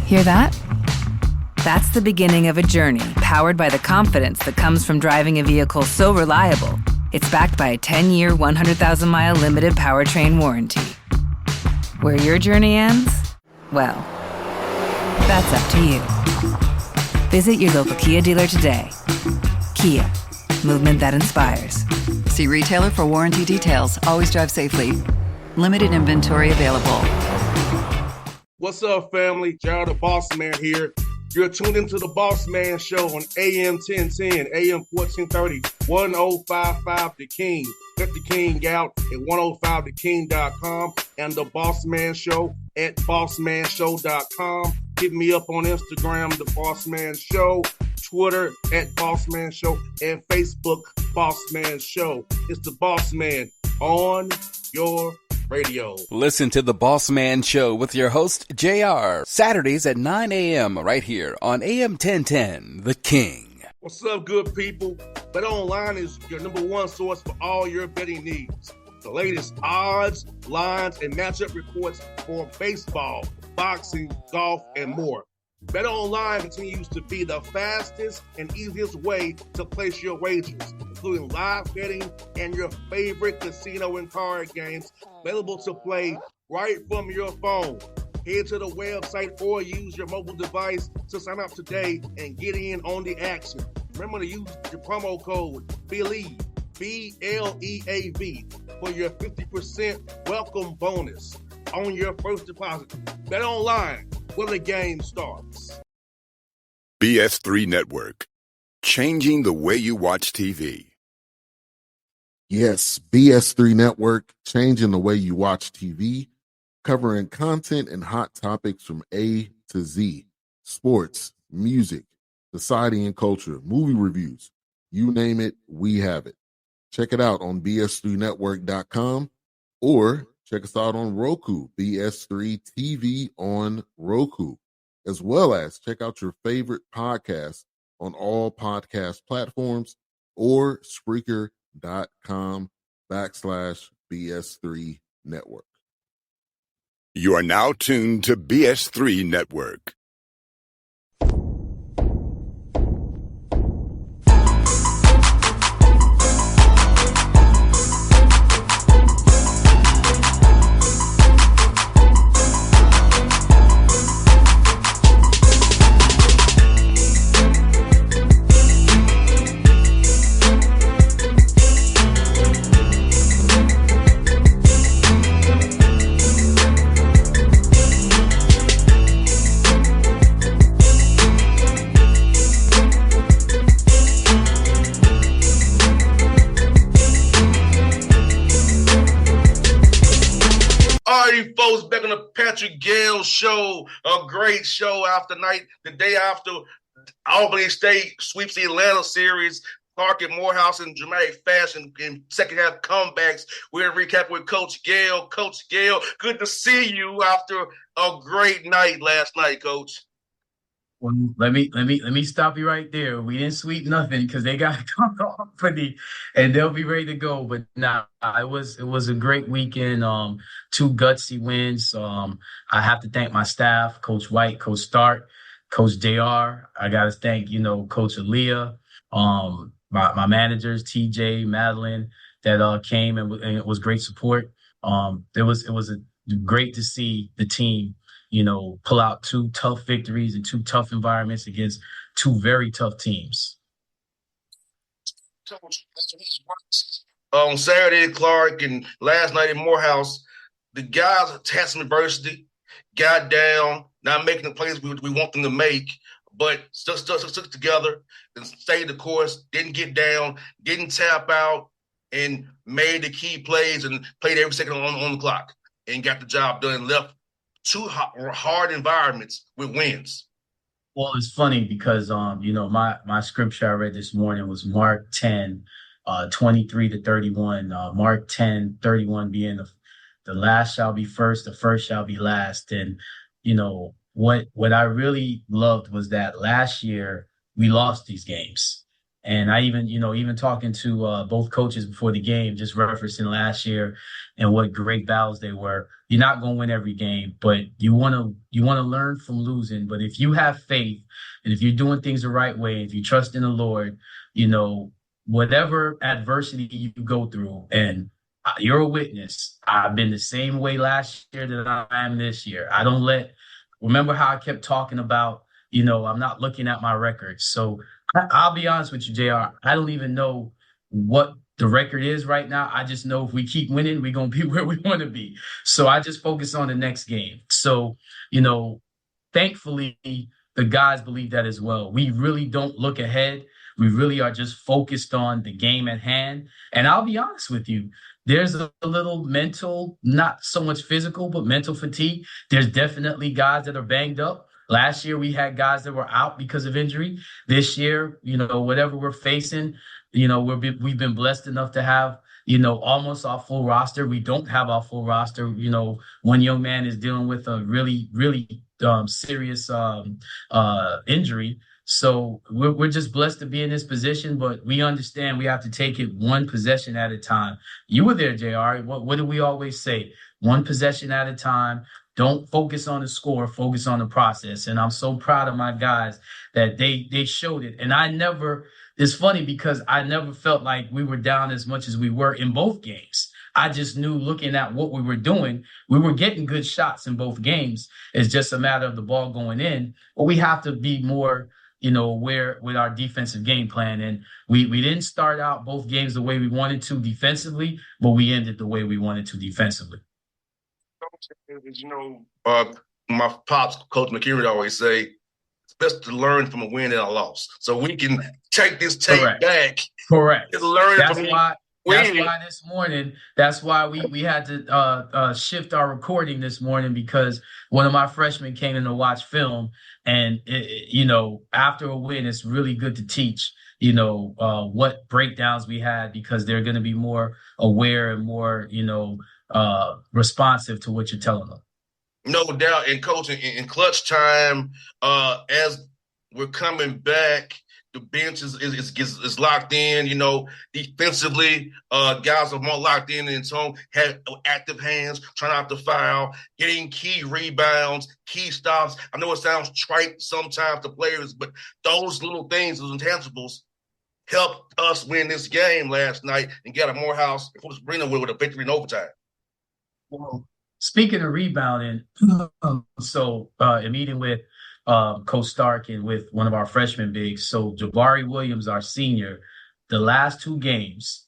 Hear that? That's the beginning of a journey powered by the confidence that comes from driving a vehicle so reliable, it's backed by a 10-year, 100,000-mile limited powertrain warranty. Where your journey ends? Well, that's up to you. Visit your local Kia dealer today. Kia, movement that inspires. See retailer for warranty details. Always drive safely. Limited inventory available. What's up, family? Jared the Bossman here. You're tuned into the Bossman Show on AM 1010, AM 1430, 1055 The King. Let the King out at 105theking.com and the Bossman Show at bossmanshow.com. Hit me up on Instagram, The Bossman Show, Twitter at Bossman Show, and Facebook, Bossman Show. It's the Bossman on your radio. Listen to the Bossman Show with your host, JR, Saturdays at 9 a.m. right here on AM 1010, The King. What's up, good people? BetOnline is your number one source for all your betting needs. The latest odds, lines, and matchup reports for baseball, boxing, golf, and more. BetOnline continues to be the fastest and easiest way to place your wagers, including live betting and your favorite casino and card games available to play right from your phone. Head to the website or use your mobile device to sign up today and get in on the action. Remember to use your promo code BELIEVE, BLEAV, for your 50% welcome bonus on your first deposit. BetOnline, where the game starts. BS3 Network, changing the way you watch TV. Yes, BS3 Network, changing the way you watch TV, covering content and hot topics from A to Z, sports, music, society and culture, movie reviews, you name it, we have it. Check it out on bs3network.com or check us out on Roku, BS3 TV on Roku, as well as check out your favorite podcast on all podcast platforms or Spreaker.com/BS3 Network. You are now tuned to BS3 Network. Folks, back on the Patrick Gayle show, a great show after night, the day after Albany State sweeps the Atlanta series. Clark and Morehouse in dramatic fashion in second half comebacks. We're going to recap with Coach Gayle. Coach Gayle, good to see you after a great night last night, Coach. Well, let me stop you right there. We didn't sweep nothing because they got company and they'll be ready to go. But nah, it was a great weekend. Two gutsy wins. I have to thank my staff, Coach White, Coach Stark, Coach JR. I got to thank, Coach Aaliyah, my managers, TJ, Madeline, that came and it was great support. It was great to see the team pull out two tough victories and two tough environments against two very tough teams. On Saturday, Clark, and last night in Morehouse, the guys had some adversity, got down, not making the plays we want them to make, but stuck together and stayed the course, didn't get down, didn't tap out, and made the key plays and played every second on the clock and got the job done and left two hard environments with wins. Well, it's funny because, my scripture I read this morning was Mark 10, 23 to 31. Mark 10, 31 being the last shall be first, the first shall be last. And, what I really loved was that last year we lost these games. And I even talking to both coaches before the game, just referencing last year and what great battles they were. You're not going to win every game, but you want to learn from losing. But if you have faith and if you're doing things the right way, if you trust in the Lord, whatever adversity you go through, and you're a witness. I've been the same way last year that I am this year. Remember how I kept talking about, I'm not looking at my records. So I'll be honest with you, JR. I don't even know what the record is right now. I just know if we keep winning, we're going to be where we want to be. So I just focus on the next game. So, thankfully, the guys believe that as well. We really don't look ahead. We really are just focused on the game at hand. And I'll be honest with you, there's a little mental, not so much physical, but mental fatigue. There's definitely guys that are banged up. Last year, we had guys that were out because of injury. This year, whatever we're facing, we've been blessed enough to have, almost our full roster. We don't have our full roster. One young man is dealing with a really, really serious injury. So we're just blessed to be in this position, but we understand we have to take it one possession at a time. You were there, JR. What do we always say? One possession at a time. Don't focus on the score, focus on the process. And I'm so proud of my guys that they showed it. And it's funny because I never felt like we were down as much as we were in both games. I just knew looking at what we were doing, we were getting good shots in both games. It's just a matter of the ball going in. But we have to be more, aware with our defensive game plan. And we didn't start out both games the way we wanted to defensively, but we ended the way we wanted to defensively. My pops, Coach McKeary, would always say, it's best to learn from a win and a loss. So we can take this tape back. Correct. And learn That's from why this morning, that's why we had to shift our recording this morning, because one of my freshmen came in to watch film. And, after a win, it's really good to teach, what breakdowns we had, because they're going to be more aware and more, responsive to what you're telling them. No doubt. And Coach, in clutch time, as we're coming back, the bench is locked in, defensively, guys are more locked in and so have active hands, trying not to foul, getting key rebounds, key stops. I know it sounds trite sometimes to players, but those little things, those intangibles, helped us win this game last night and get a Morehouse Arena with a victory in overtime. Well, speaking of rebounding, so in meeting with Coach Stark and with one of our freshman bigs, so Jabari Williams, our senior, the last two games,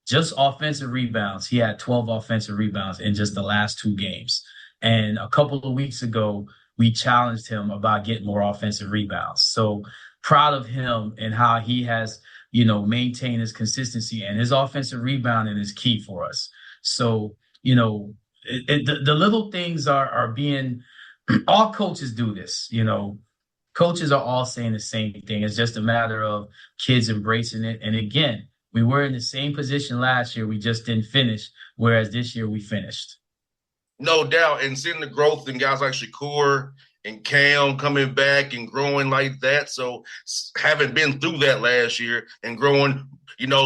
just offensive rebounds. He had 12 offensive rebounds in just the last two games. And a couple of weeks ago, we challenged him about getting more offensive rebounds. So proud of him and how he has, maintained his consistency, and his offensive rebounding is key for us. So, the little things are being, all coaches do this, coaches are all saying the same thing. It's just a matter of kids embracing it. And again, we were in the same position last year. We just didn't finish, whereas this year we finished. No doubt. And seeing the growth in guys like Shakur and Cam coming back and growing like that. So having been through that last year and growing,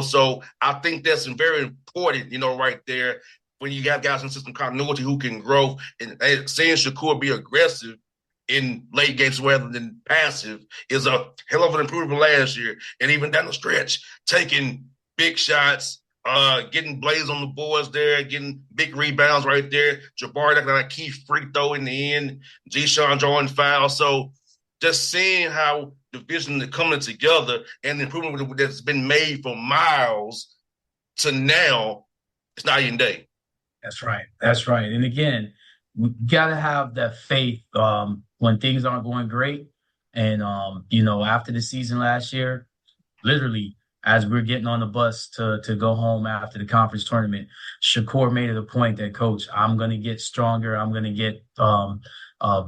so I think that's very important, right there. When you got guys in system continuity who can grow, and seeing Shakur be aggressive in late games rather than passive is a hell of an improvement last year. And even down the stretch, taking big shots, getting blaze on the boards there, getting big rebounds right there. Jabari, that key free throw in the end, G-Sean drawing foul. So just seeing how the vision is coming together and the improvement that's been made from Miles to now, it's night and day. That's right. And again, we got to have that faith when things aren't going great. And, after the season last year, literally, as we're getting on the bus to go home after the conference tournament, Shakur made it a point that, Coach, I'm going to get stronger. I'm going to get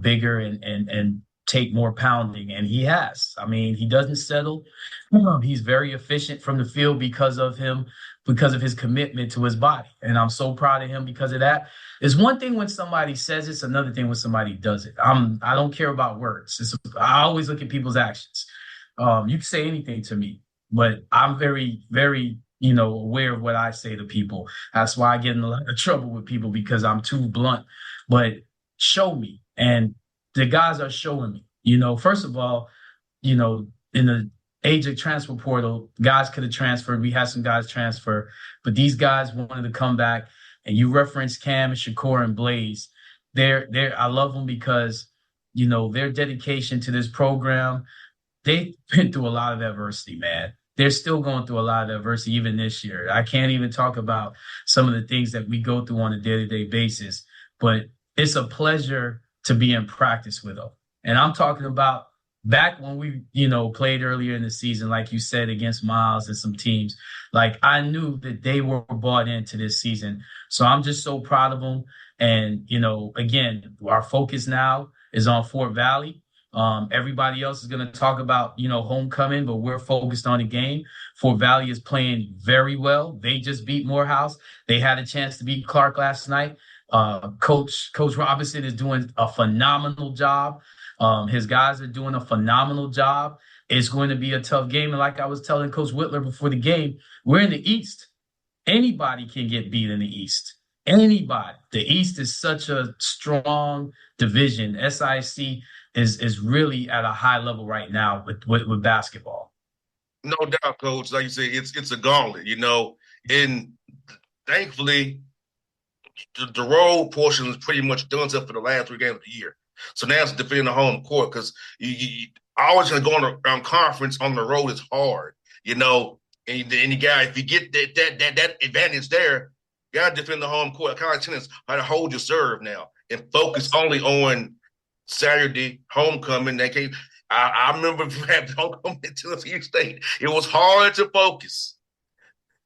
bigger and take more pounding. And he has. I mean, he doesn't settle. He's very efficient from the field because of his commitment to his body. And I'm so proud of him because of that. It's one thing when somebody says it's another thing when somebody does it. I don't care about words. I always look at people's actions. You can say anything to me. but I'm very, very, aware of what I say to people. That's why I get in a lot of trouble with people because I'm too blunt. But show me. And the guys are showing me. First of all, in the age of transfer portal, guys could have transferred. We had some guys transfer, but these guys wanted to come back. And you referenced Cam and Shakur and Blaze. I love them because, their dedication to this program, they've been through a lot of adversity, man. They're still going through a lot of adversity even this year. I can't even talk about some of the things that we go through on a day-to-day basis, but it's a pleasure to be in practice with them. And I'm talking about back when we, played earlier in the season, like you said, against Miles and some teams. Like, I knew that they were bought into this season. So I'm just so proud of them. And, again, our focus now is on Fort Valley. Everybody else is going to talk about, homecoming, but we're focused on the game. Fort Valley is playing very well. They just beat Morehouse. They had a chance to beat Clark last night. Coach Robinson is doing a phenomenal job. His guys are doing a phenomenal job. It's going to be a tough game. And like I was telling Coach Whitler before the game, we're in the East. Anybody can get beat in the East. Anybody. The East is such a strong division. SIC is really at a high level right now with basketball. No doubt, Coach. Like you say, it's a gauntlet, and thankfully the road portion is pretty much done for the last 3 games of the year. So now it's defending the home court because you always going to go on conference on the road is hard, and you got, if you get that advantage there, you got to defend the home court. Kind of like tennis, how to hold your serve now and focus only on Saturday homecoming. I remember homecoming at Tennessee State. It was hard to focus.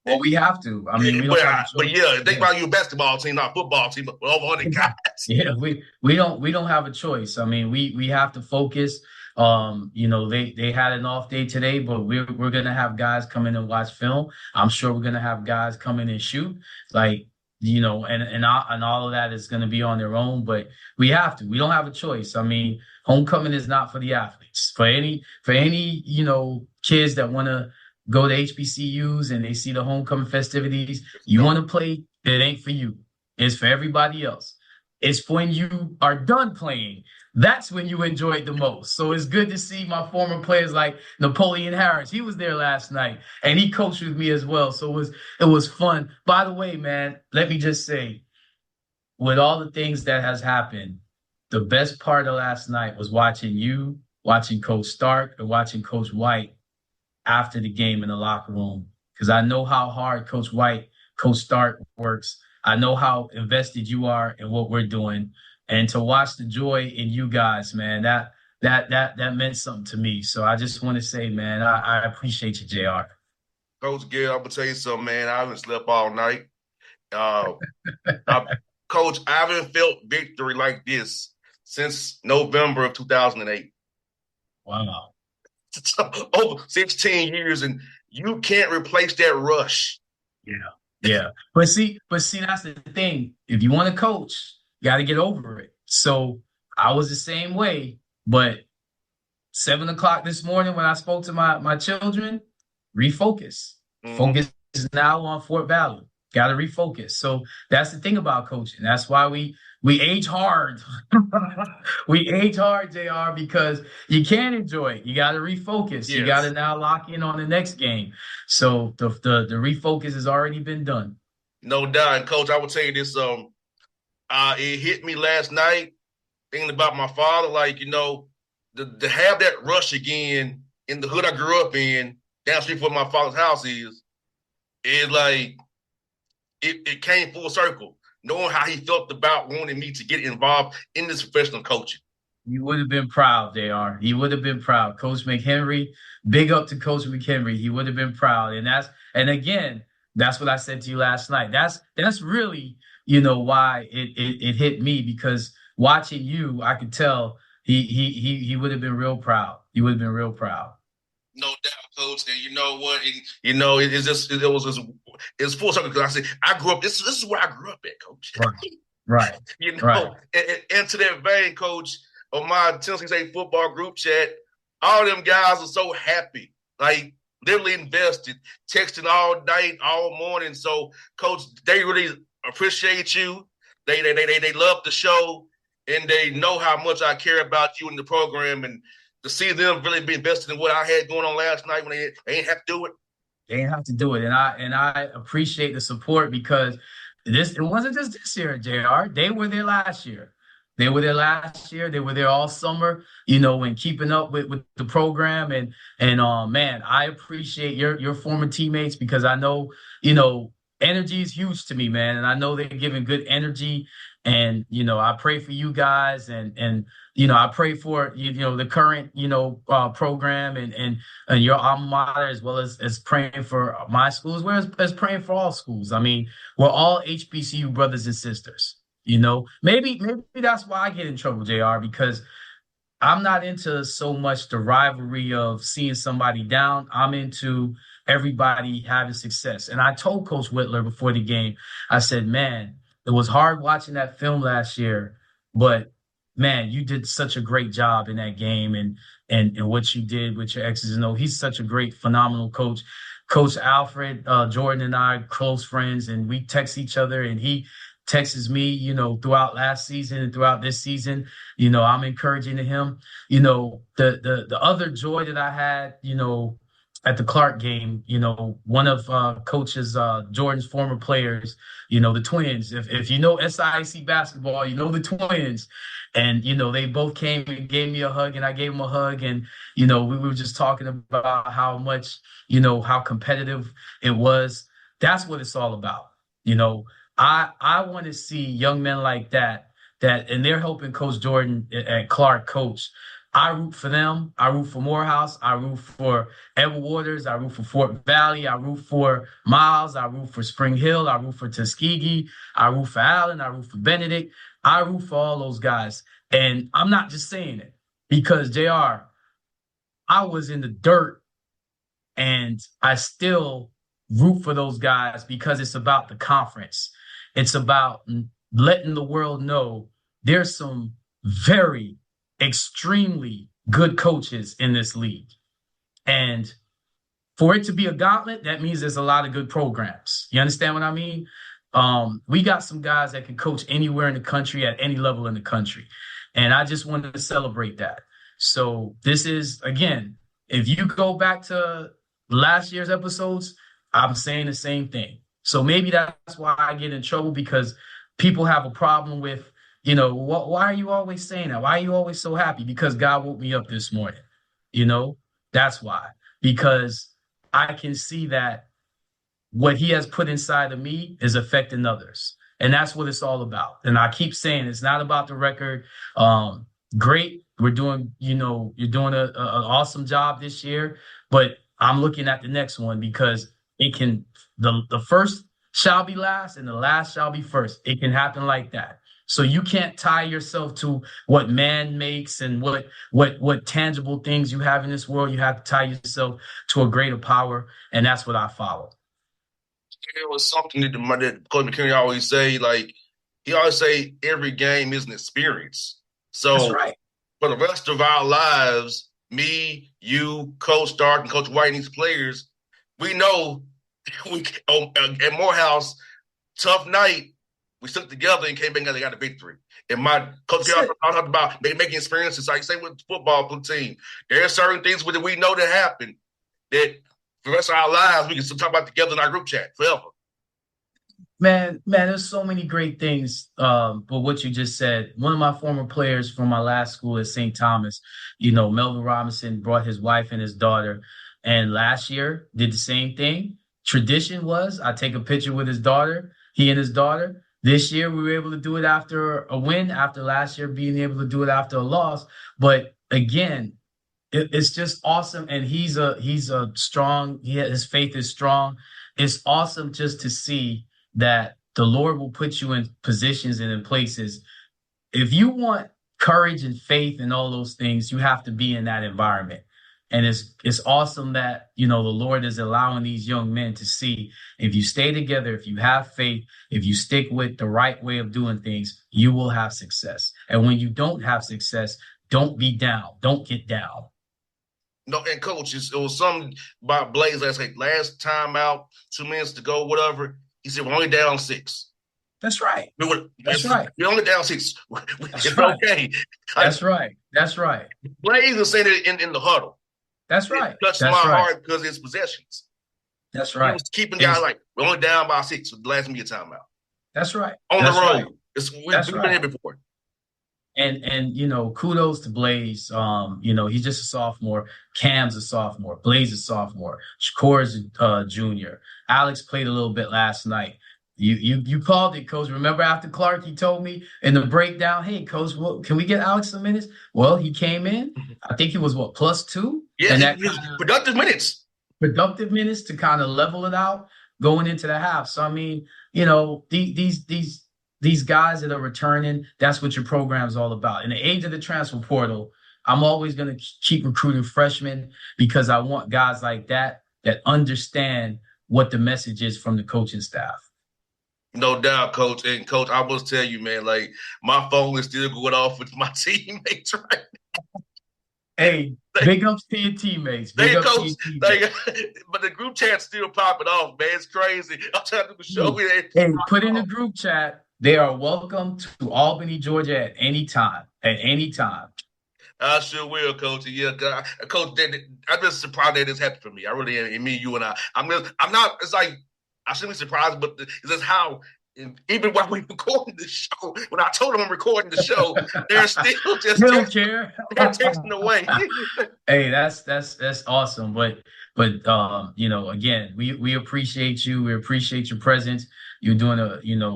Well, we have to. I mean, think about your basketball team, not football team, but over 100 guys. Yeah, we don't have a choice. I mean, we have to focus. They had an off day today, but we're gonna have guys come in and watch film. I'm sure we're gonna have guys come in and shoot. And all of that is going to be on their own, but we have to. We don't have a choice. I mean, homecoming is not for the athletes. For any kids that want to go to HBCUs and they see the homecoming festivities, you want to play, it ain't for you. It's for everybody else. It's when you are done playing. That's when you enjoy it the most. So it's good to see my former players like Napoleon Harris. He was there last night, and he coached with me as well. So it was fun. By the way, man, let me just say, with all the things that has happened, the best part of last night was watching Coach Stark, and watching Coach White after the game in the locker room. Because I know how hard Coach Stark works. I know how invested you are in what we're doing. And to watch the joy in you guys, man, that meant something to me. So I just want to say, man, I appreciate you, JR. Coach Gayle, I'm going to tell you something, man. I haven't slept all night. Coach, I haven't felt victory like this since November of 2008. Wow. Over 16 years, and you can't replace that rush. Yeah. But see, that's the thing. If you want to coach, you got to get over it. So I was the same way, but 7:00 this morning when I spoke to my children, refocus. Mm-hmm. Focus now on Fort Valley. Got to refocus. So that's the thing about coaching. That's why we age hard. We age hard, JR, because you can't enjoy it. You got to refocus. Yes. You got to now lock in on the next game. So the refocus has already been done. No doubt. And Coach, I would tell you this, it hit me last night thinking about my father, to have that rush again in the hood I grew up in, down the street from where my father's house is like it came full circle, knowing how he felt about wanting me to get involved in this professional coaching. You would have been proud, JR. He would have been proud. Coach McHenry, big up to Coach McHenry. He would have been proud. And again, that's what I said to you last night. That's really, why it hit me, because watching you, I could tell he would have been real proud. He would have been real proud. No doubt, Coach. And you know what? It's full circle, because I said I grew up. This is where I grew up at, Coach. Right. Right. And to that vein, Coach, on my Tennessee State football group chat, all them guys are so happy. Like, literally invested, texting all night, all morning. So, Coach, they really appreciate you. They love the show, and they know how much I care about you in the program. And to see them really be invested in what I had going on last night when they ain't have to do it. They didn't have to do it, and I appreciate the support because it wasn't just this year, JR. They were there last year. They were there last year. They were there all summer, and keeping up with the program. And man, I appreciate your former teammates because I know, energy is huge to me, man. And I know they're giving good energy. And, I pray for you guys and I pray for, the current, program and your alma mater, as well as praying for my school, as well as praying for all schools. I mean, we're all HBCU brothers and sisters. Maybe that's why I get in trouble, JR, because I'm not into so much the rivalry of seeing somebody down. I'm into everybody having success. And I told Coach Whitler before the game, I said, man, it was hard watching that film last year, but man, you did such a great job in that game and what you did with your X's and O's. He's such a great, phenomenal coach. Coach Alfred, Jordan and I are close friends, and we text each other, and he texts me, throughout last season and throughout this season. I'm encouraging to him. The other joy that I had, at the Clark game, one of Coach's Jordan's former players, the Twins. If you know SIC basketball, you know the Twins. And, they both came and gave me a hug, and I gave them a hug. And, we were just talking about how much, how competitive it was. That's what it's all about. I want to see young men like that, and they're helping Coach Jordan at Clark coach. I root for them. I root for Morehouse. I root for Edward Waters. I root for Fort Valley. I root for Miles. I root for Spring Hill. I root for Tuskegee. I root for Allen. I root for Benedict. I root for all those guys. And I'm not just saying it because, JR, I was in the dirt, and I still root for those guys because it's about the conference. It's about letting the world know there's some very extremely good coaches in this league. And for it to be a gauntlet, that means there's a lot of good programs. You understand what I mean? We got some guys that can coach anywhere in the country at any level in the country. And I just wanted to celebrate that. So this is, again, if you go back to last year's episodes, I'm saying the same thing. So maybe that's why I get in trouble, because people have a problem with, why are you always saying that? Why are you always so happy? Because God woke me up this morning. That's why. Because I can see that what he has put inside of me is affecting others. And that's what it's all about. And I keep saying it's not about the record. Great. We're doing, you're doing an awesome job this year. But I'm looking at the next one because it can, the first shall be last and the last shall be first. It can happen like that. So you can't tie yourself to what man makes and what tangible things you have in this world. You have to tie yourself to a greater power, and that's what I follow. It was something that Coach McKinney always say, he always say every game is an experience. So that's right. For the rest of our lives, me, you, Coach Stark, and Coach White, and these players, we know at Morehouse, tough night, we stuck together and came back and got a victory. And my coach talked about making experiences, like say with the football team. There are certain things that we know that happen that for the rest of our lives we can still talk about together in our group chat forever. Man, there's so many great things. But what you just said, one of my former players from my last school at St. Thomas, Melvin Robinson brought his wife and his daughter, and last year did the same thing. Tradition was I take a picture with his daughter, he and his daughter. This year, we were able to do it after a win, after last year being able to do it after a loss. But again, it's just awesome. And he's a strong, his faith is strong. It's awesome just to see that the Lord will put you in positions and in places. If you want courage and faith and all those things, you have to be in that environment. And it's awesome that, the Lord is allowing these young men to see if you stay together, if you have faith, if you stick with the right way of doing things, you will have success. And when you don't have success, don't be down. Don't get down. No, and coach, it was something about Blaze last time out, 2 minutes to go, whatever. He said, we're only down 6. That's right. That's right. We're only down 6. It's right. Okay. That's right. That's right. Blaze is saying it in the huddle. That's right. It touched my heart because it's possessions. That's right. He was keeping guys like, we're only down by 6 with the last media timeout. That's right. On That's the road. Right. We've been here before. And kudos to Blaze. He's just a sophomore. Cam's a sophomore. Blaze is a sophomore. Shakur's a junior. Alex played a little bit last night. You called it, Coach. Remember after Clark, he told me in the breakdown, hey, Coach, can we get Alex some minutes? Well, he came in. I think he was, +2? Yeah, and productive minutes. Productive minutes to kind of level it out going into the half. So, I mean, these guys that are returning, that's what your program is all about. In the age of the transfer portal, I'm always going to keep recruiting freshmen because I want guys like that understand what the message is from the coaching staff. No doubt, Coach. And, Coach, I must tell you, man, like, my phone is still going off with my teammates right now. Hey, big ups to your teammates. But the group chat's still popping off, man. It's crazy. I'm trying to do the show. Hey, put in the group chat. They are welcome to Albany, Georgia at any time. At any time. I sure will, Coach. Yeah, Coach, I'm just surprised that this happened for me. I really am. Me, you, and I. I'm not. It's like I shouldn't be surprised, but it's just how. Even while we recording the show, when I told them I'm recording the show, they're still just don't care. They're texting away. Hey, that's awesome. But again, we appreciate you. We appreciate your presence. You're doing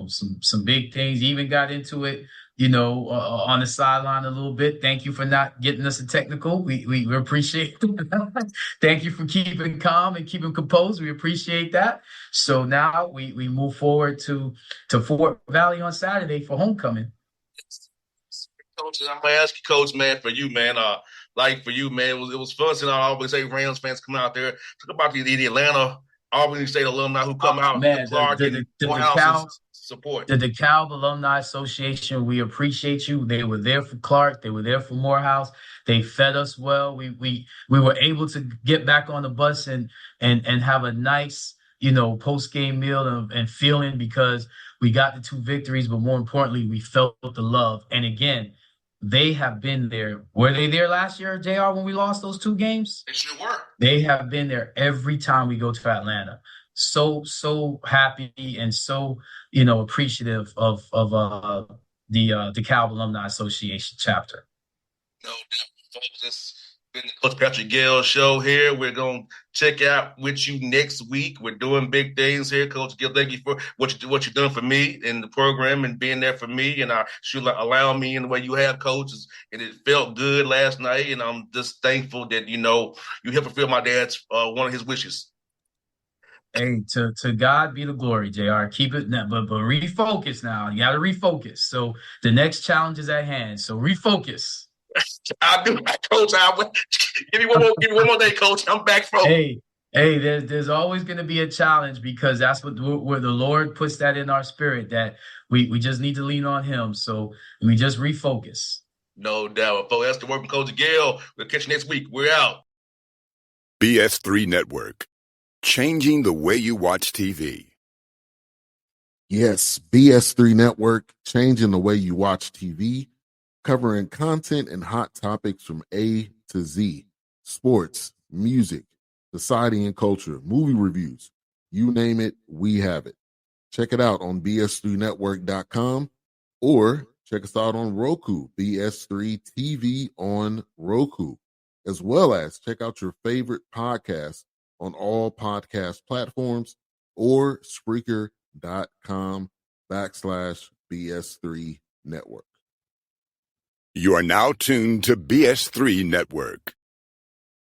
some big things. You even got into it, on the sideline a little bit. Thank you for not getting us a technical. We appreciate it. Thank you for keeping calm and keeping composed. We appreciate that. So now we move forward to Fort Valley on Saturday for homecoming. Coach, I'm gonna ask you, Coach, man, for you, man. For you, man, it was fun seeing I always say Rams fans come out there. Talk about the Atlanta Albany State alumni who come out. Man, Clark the support. The DeKalb Alumni Association, we appreciate you. They were there for Clark. They were there for Morehouse. They fed us well. We were able to get back on the bus and have a nice, post-game meal and feeling because we got the 2 victories, but more importantly, we felt the love. And again, they have been there. Were they there last year, JR, when we lost those 2 games? They sure were. They have been there every time we go to Atlanta. So happy and so, appreciative of the DeKalb Alumni Association chapter. No doubt, folks. It's been the Coach Patrick Gayle show here. We're going to check out with you next week. We're doing big things here. Coach Gayle, thank you for what you've done for me in the program and being there for me and allowing me in the way you have, Coach. And it felt good last night, and I'm just thankful that, you helped fulfill my dad's one of his wishes. Hey, to God be the glory, JR. Keep it now, but refocus now. You got to refocus. So the next challenge is at hand. So refocus. I'll do that, Coach. Give me one more day, Coach. I'm back from. Hey, there's always going to be a challenge because that's where the Lord puts that in our spirit that we just need to lean on Him. So we just refocus. No doubt. Folks, that's the work from Coach Gayle. We'll catch you next week. We're out. BS3 Network. Changing the way you watch TV. Yes, BS3 Network, changing the way you watch TV, covering content and hot topics from A to Z, sports, music, society and culture, movie reviews, you name it, we have it. Check it out on bs3network.com or check us out on Roku, BS3 TV on Roku, as well as check out your favorite podcast on all podcast platforms or Spreaker.com/BS3 Network. You are now tuned to BS3 Network.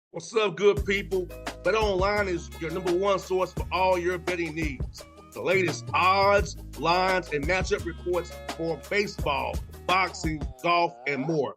What's up, good people? Bet Online is your number 1 source for all your betting needs. The latest odds, lines, and matchup reports for baseball, boxing, golf, and more.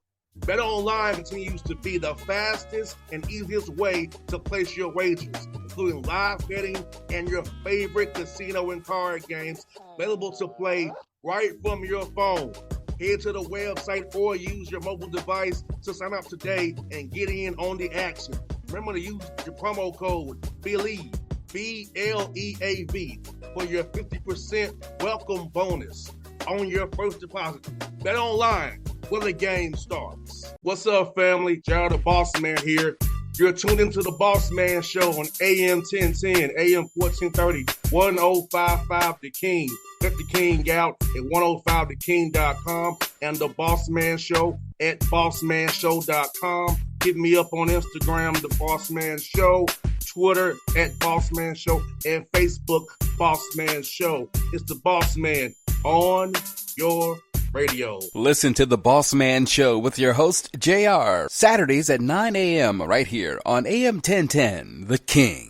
Bet Online continues to be the fastest and easiest way to place your wagers, including live betting and your favorite casino and card games available to play right from your phone. Head to the website or use your mobile device to sign up today and get in on the action. Remember to use your promo code BELIEVE, BLEAV, for your 50% welcome bonus on your first deposit. Bet online when the game starts. What's up, family? Jared the Bossman here. You're tuned into the Bossman Show on AM 1010, AM 1430, 1055 The King. Check The King out at 105theking.com and the Bossman Show at bossmanshow.com. Hit me up on Instagram, The Bossman Show, Twitter at Bossman Show, and Facebook, Bossman Show. It's the Bossman on your radio. Listen to The Bossman Show with your host, JR, Saturdays at 9 a.m. right here on AM 1010, The King.